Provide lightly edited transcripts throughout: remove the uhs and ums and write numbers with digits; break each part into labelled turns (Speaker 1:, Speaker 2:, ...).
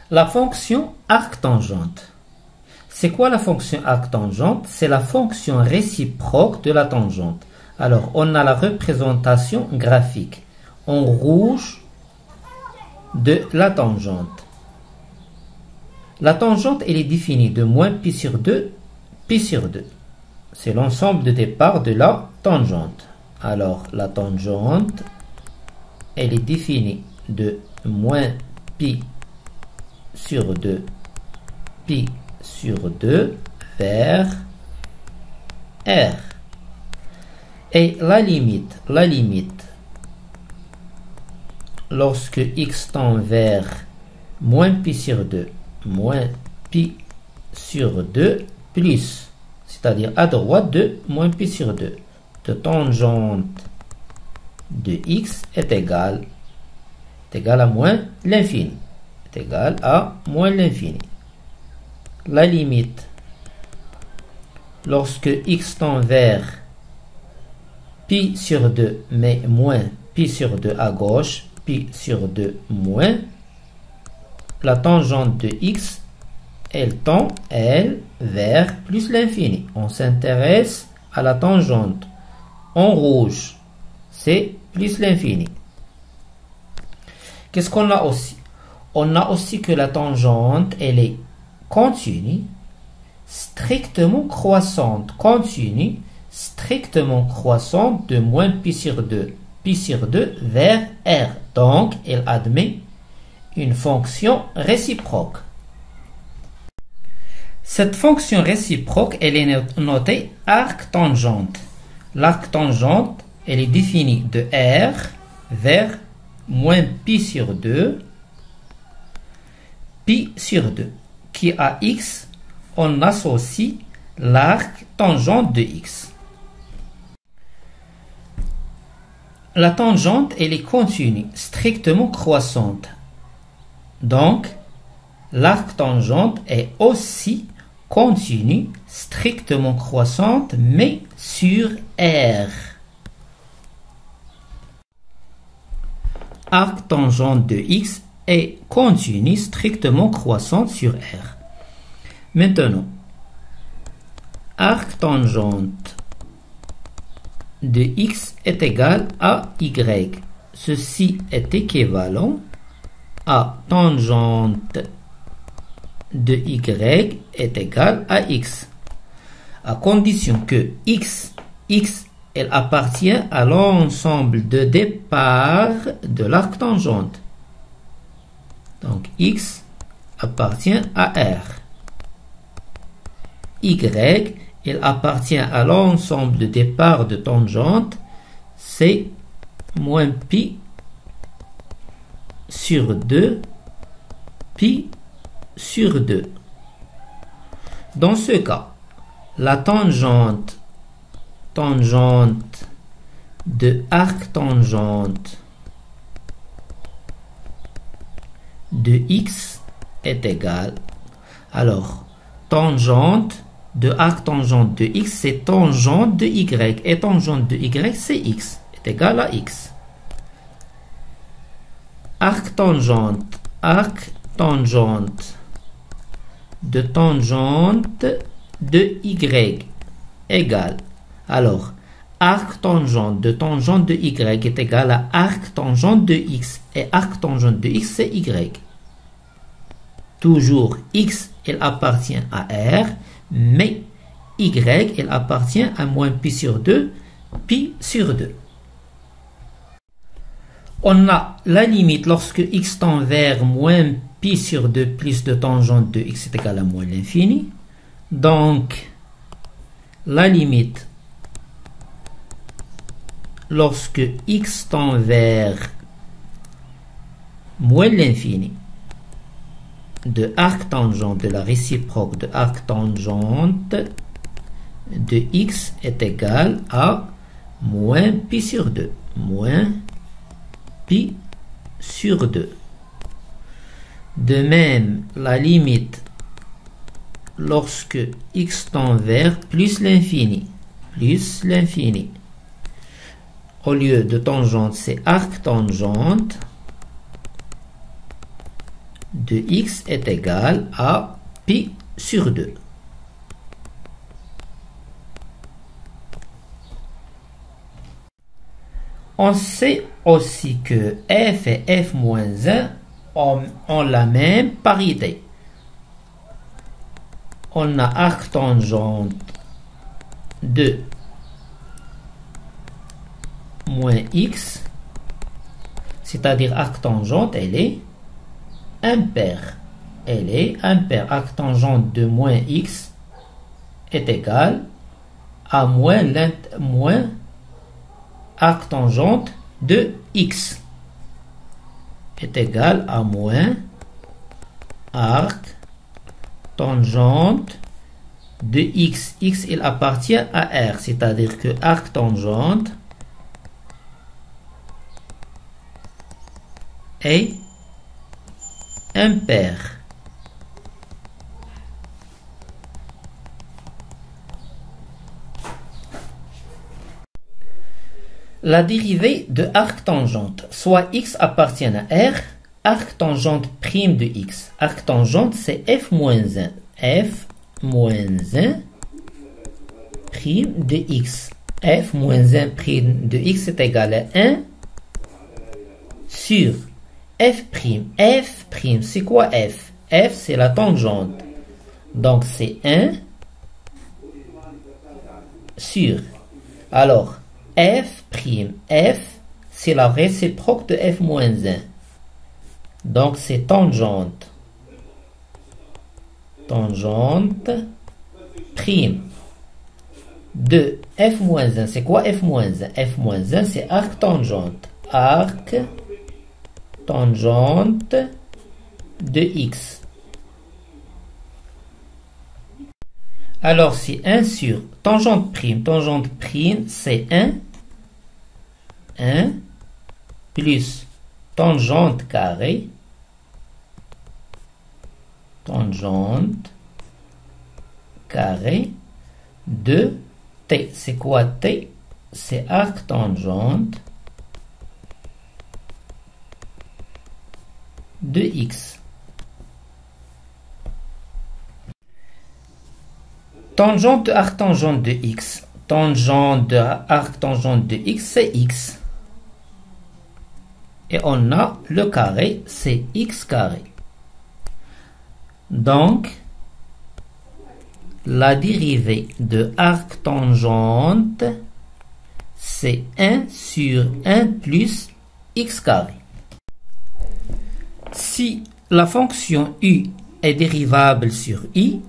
Speaker 1: La fonction arctangente. C'est quoi la fonction arctangente? C'est la fonction réciproque de la tangente. Alors, on a la représentation graphique en rouge de la tangente. La tangente, elle est définie de moins pi sur 2, pi sur 2. C'est l'ensemble de départ de la tangente. Alors, la tangente, elle est définie de moins pi sur 2, pi sur 2 vers R. Et la limite, lorsque x tend vers moins pi sur 2, moins pi sur 2 plus, c'est-à-dire à droite de moins pi sur 2, de tangente de x est égal à moins l'infini. Est égal à moins l'infini. La limite, lorsque x tend vers pi sur 2, mais moins pi sur 2 à gauche, pi sur 2 moins, la tangente de x, elle tend, elle, vers plus l'infini. On s'intéresse à la tangente en rouge, c'est plus l'infini. Qu'est-ce qu'on a aussi? On a aussi que la tangente, elle est continue, strictement croissante, continue, strictement croissante de moins pi sur 2 vers R. Donc, elle admet une fonction réciproque. Cette fonction réciproque, elle est notée arctangente. L'arctangente, elle est définie de R vers moins pi sur 2, pi sur 2, qui à x, on associe l'arc tangente de x. La tangente, elle est continue, strictement croissante. Donc, l'arc tangente est aussi continue, strictement croissante, mais sur R. Arc tangente de x est continue, strictement croissante sur R. Maintenant, arc tangente de x est égal à y. Ceci est équivalent à tangente de y est égal à x. À condition que x, elle appartient à l'ensemble de départ de l'arc tangente. Donc, x appartient à R. Y, elle appartient à l'ensemble de départ de tangente, c'est moins pi sur 2, pi sur 2. Dans ce cas, la tangente de arc tangente de x est égale. Alors, tangente de arc tangente de x, c'est tangente de y. Et tangente de y, c'est x. Est égal à x. Arc tangente de tangente de y égale. Alors, arc tangente de y est égal à arc tangente de x. Et arc tangente de x, c'est y. Toujours x, elle appartient à R, mais y, elle appartient à moins pi sur 2, pi sur 2. On a la limite lorsque x tend vers moins pi sur 2 plus de tangente de x est égal à moins l'infini. Donc, la limite lorsque x tend vers moins l'infini de arc tangente de la réciproque de arc tangente de x est égal à moins pi sur 2. Moins pi sur 2. De même, la limite lorsque x tend vers plus l'infini. Au lieu de tangente, c'est arc tangente de x est égal à pi sur 2. On sait aussi que f et f moins 1 ont la même parité. On a arctangente de moins x, c'est-à-dire arctangente, elle est impaire. Elle est impaire. Arctangente de moins x est égale à moins arctangente de x est égal à moins arc tangente de x. X, il appartient à R, c'est-à-dire que arc tangente est impair. La dérivée de arc tangente, soit x appartient à R, arc tangente prime de x. Arc tangente, c'est f moins 1. F moins 1 prime de x. F moins 1 prime de x est égal à 1 sur f prime. F prime, c'est quoi f? F, c'est la tangente. Donc, c'est 1 sur. Alors, f prime. F, c'est la réciproque de f moins 1. Donc, c'est tangente. Tangente prime de f moins 1. C'est quoi f moins 1? F moins 1, c'est arc tangente. Arc tangente de x. Alors, c'est 1 sur tangente prime. Tangente prime, c'est 1 plus tangente carré. Tangente carré de t. C'est quoi t? C'est arc tangente de x. Tangente de arc tangente de x. Tangente de arc tangente de x, c'est x. Et on a le carré, c'est x carré. Donc, la dérivée de arc tangente, c'est 1 sur 1 plus x carré. Si la fonction u est dérivable sur i,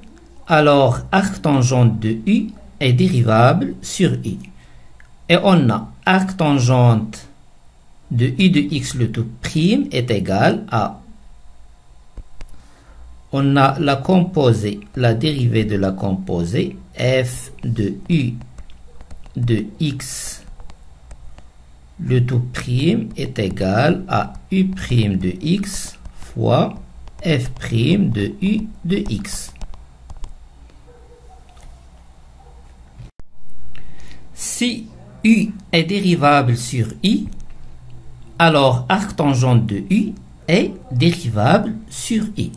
Speaker 1: alors arc tangente de u est dérivable sur i. Et on a arc tangente de u de x le tout prime est égal à, on a la composée, la dérivée de la composée, f de u de x le tout prime est égal à u prime de x fois f prime de u de x. Si u est dérivable sur i, alors arc tangente de u est dérivable sur i.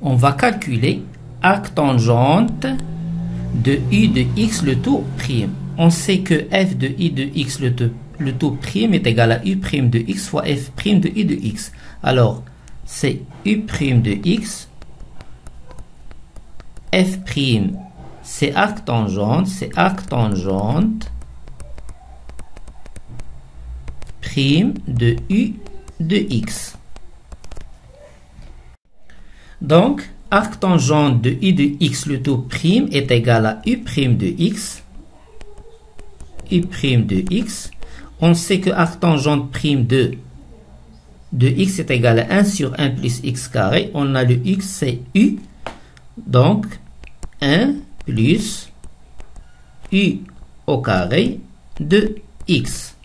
Speaker 1: On va calculer arc tangente de u de x le tout prime. On sait que f de u de x le tout prime est égal à u prime de x fois f prime de u de x. Alors, c'est u prime de x, f prime, c'est arc tangente prime de u de x. Donc, arc tangente de u de x le tout prime est égal à u prime de x. U prime de x. On sait que arc tangente prime de x est égal à 1 sur 1 plus x carré. On a le x, c'est u. Donc, 1 plus u au carré de x.